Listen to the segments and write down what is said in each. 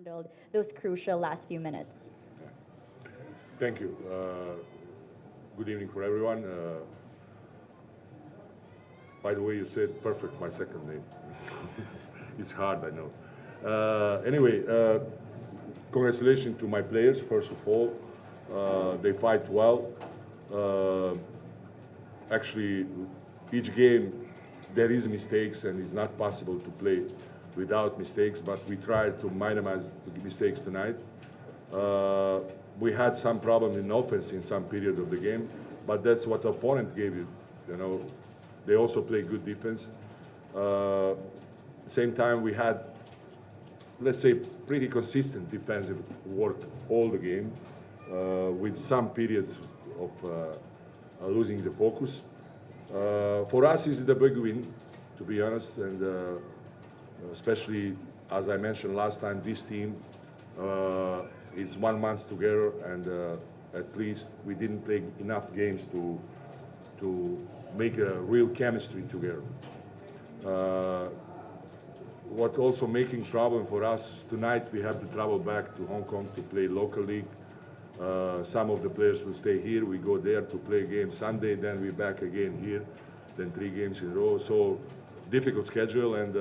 handled those crucial last few minutes? Thank you. Good evening for everyone. By the way, you said perfect, my second name. It's hard, I know. Anyway, congratulations to my players, first of all. They fight well. Actually, each game there is mistakes and it's not possible to play without mistakes, but we tried to minimize the mistakes tonight. We had some problem in offense in some period of the game, but that's what the opponent gave you. You know, they also play good defense. Same time, we had, let's say, pretty consistent defensive work all the game, with some periods of losing the focus. For us, it's the big win, to be honest, and especially as I mentioned last time, this team, it's 1 month together, and at least we didn't play enough games to make a real chemistry together. What also making problem for us tonight, we have to travel back to Hong Kong to play local league. Some of the players will stay here. We go there to play a game Sunday, then we're back again here, then 3 games in a row. So difficult schedule, and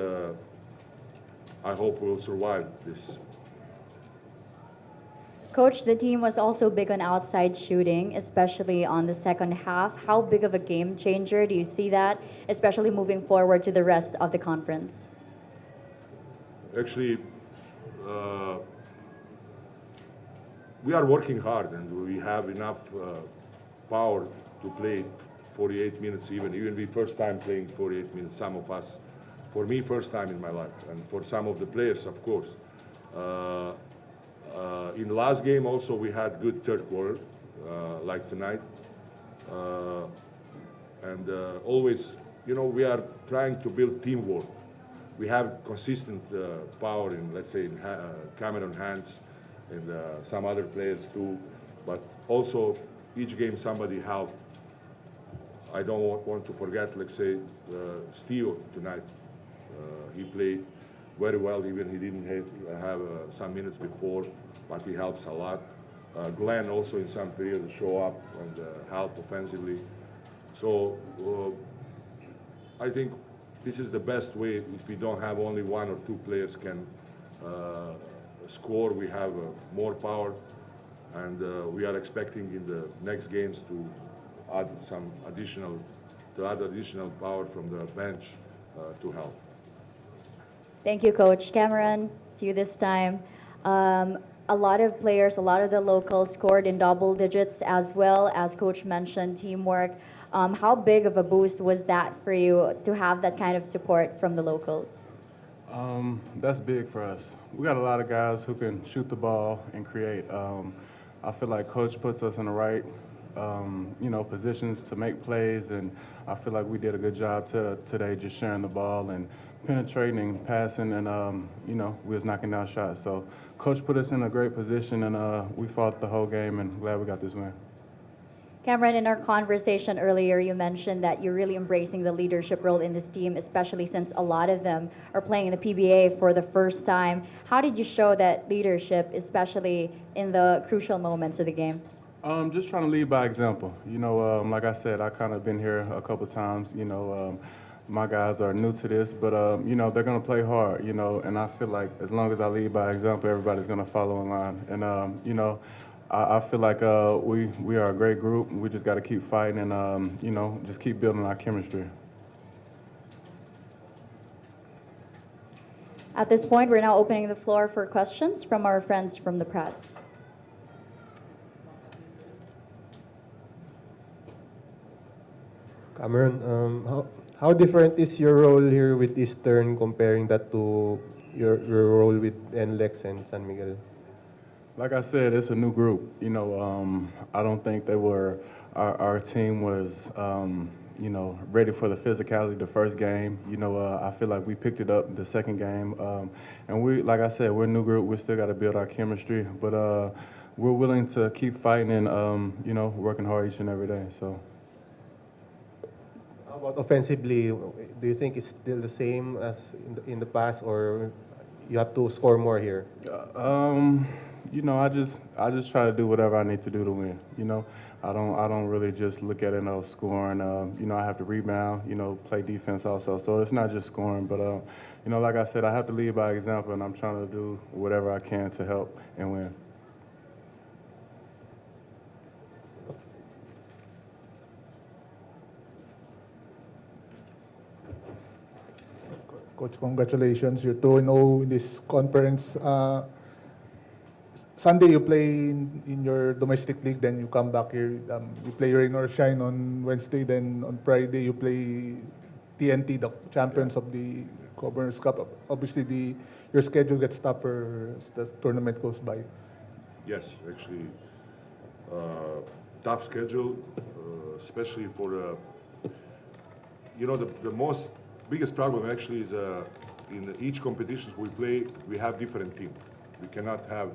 I hope we'll survive this. Coach, the team was also big on outside shooting, especially on the second half. How big of a game changer do you see that, especially moving forward to the rest of the conference? Actually, we are working hard, and we have enough power to play 48 minutes even we first time playing 48 minutes, some of us. For me, first time in my life, and for some of the players, of course. In the last game also, we had good third quarter, like tonight. And always, you know, we are trying to build teamwork. We have consistent power in, let's say, in Cameron Hands and some other players too. But also, each game somebody helped. I don't want to forget, let's say, Steve tonight. He played very well, even he didn't have some minutes before, but he helps a lot. Glenn also in some period show up and help offensively. So I think this is the best way. If we don't have only 1 or 2 players can score, we have more power, and we are expecting in the next games to add additional power from the bench to help. Thank you, Coach. Cameron, see you this time. A lot of players, a lot of the locals scored in double digits, as well as Coach mentioned, teamwork. How big of a boost was that for you to have that kind of support from the locals? That's big for us. We got a lot of guys who can shoot the ball and create. I feel like Coach puts us in the right, positions to make plays, and I feel like we did a good job today just sharing the ball and penetrating and passing, and we was knocking down shots. So Coach put us in a great position, and we fought the whole game, and glad we got this win. Cameron, in our conversation earlier, you mentioned that you're really embracing the leadership role in this team, especially since a lot of them are playing in the PBA for the first time. How did you show that leadership, especially in the crucial moments of the game? Just trying to lead by example. Like I said, I kind of been here a couple times. My guys are new to this, but they're gonna play hard. And I feel like as long as I lead by example, everybody's gonna follow in line. And I feel like we are a great group. We just got to keep fighting and just keep building our chemistry. At this point, we're now opening the floor for questions from our friends from the press. Cameron, how different is your role here with Eastern comparing that to your role with NLEX and San Miguel? Like I said, it's a new group. I don't think they were. Our team was, ready for the physicality the first game. I feel like we picked it up the second game, and we, like I said, we're a new group. We still got to build our chemistry, but we're willing to keep fighting and working hard each and every day. So. How about offensively? Do you think it's still the same as in the past, or you have to score more here? I just try to do whatever I need to do to win. I don't really just look at it as scoring. I have to rebound. Play defense also. So it's not just scoring, but like I said, I have to lead by example, and I'm trying to do whatever I can to help and win. Coach, congratulations. You're 2-0 in this conference. Sunday you play in your domestic league, then you come back here. You play rain or shine on Wednesday, then on Friday you play TNT, the champions of the Governors Cup. Obviously, your schedule gets tougher as the tournament goes by. Yes, actually, tough schedule, especially for the most biggest problem actually is in each competition we play, we have different teams. We cannot have,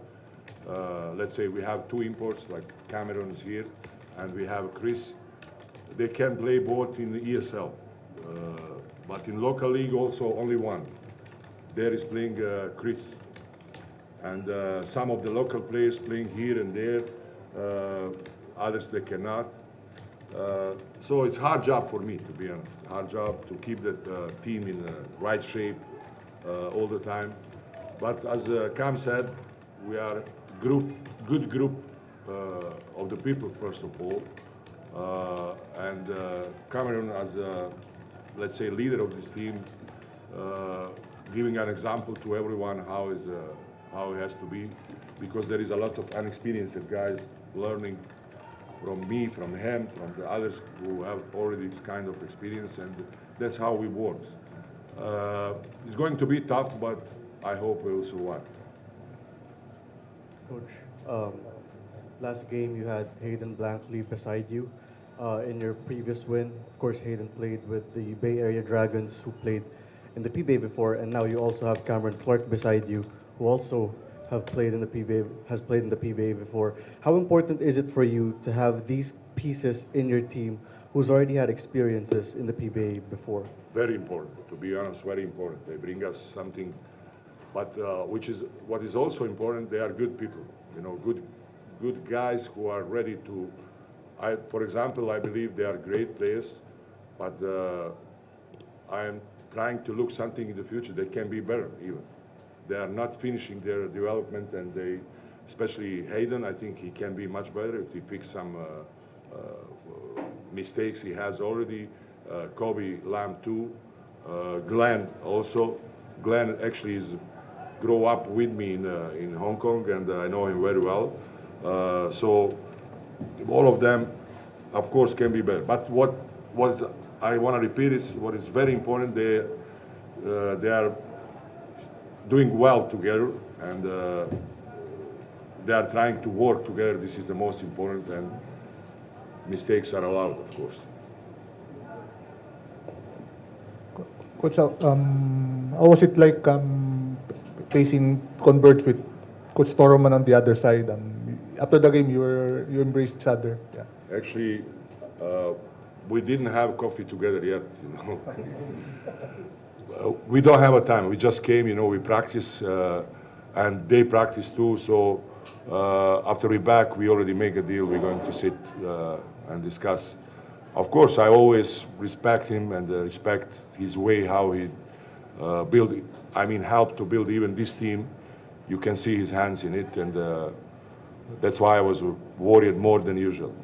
let's say we have two imports like Cameron is here, and we have Chris. They can play both in the ESL, but in local league also only one. There is playing Chris, and some of the local players playing here and there. Others they cannot. So it's hard job for me, to be honest. Hard job to keep the team in the right shape all the time. But as Cam said, we are good group of the people, first of all. And Cameron as, let's say, leader of this team, giving an example to everyone how it has to be, because there is a lot of inexperienced guys learning from me, from him, from the others who have already this kind of experience, and that's how we work. It's going to be tough, but I hope we will survive. Coach, last game you had Hayden Blankley beside you. In your previous win, of course, Hayden played with the Bay Area Dragons, who played in the PBA before, and now you also have Cameron Clark beside you, who also has played in the PBA before. How important is it for you to have these pieces in your team who's already had experiences in the PBA before? Very important, to be honest, very important. They bring us something, but what is also important, they are good people, good guys who are ready to, for example, I believe they are great players, but I am trying to look something in the future. They can be better even. They are not finishing their development, and especially Hayden, I think he can be much better if he fix some mistakes he has already. Kobe Lamb too. Glenn also. Glenn actually grew up with me in Hong Kong, and I know him very well. So all of them, of course, can be better. But what I want to repeat is what is very important. They are doing well together, and they are trying to work together. This is the most important, and mistakes are allowed, of course. Coach, how was it like facing Converge with Coach Toroman on the other side? After the game, you embraced each other. Yeah. Actually, we didn't have coffee together yet. We don't have a time. We just came. We practice, and they practice too. So after we back, we already make a deal. We're going to sit and discuss. Of course, I always respect him and respect his way, how he helped to build even this team. You can see his hands in it, and that's why I was worried more than usual.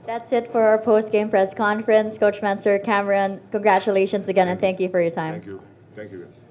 That's it for our post-game press conference. Coach Mansur, Cameron, congratulations again, and thank you for your time. Thank you. Thank you, guys.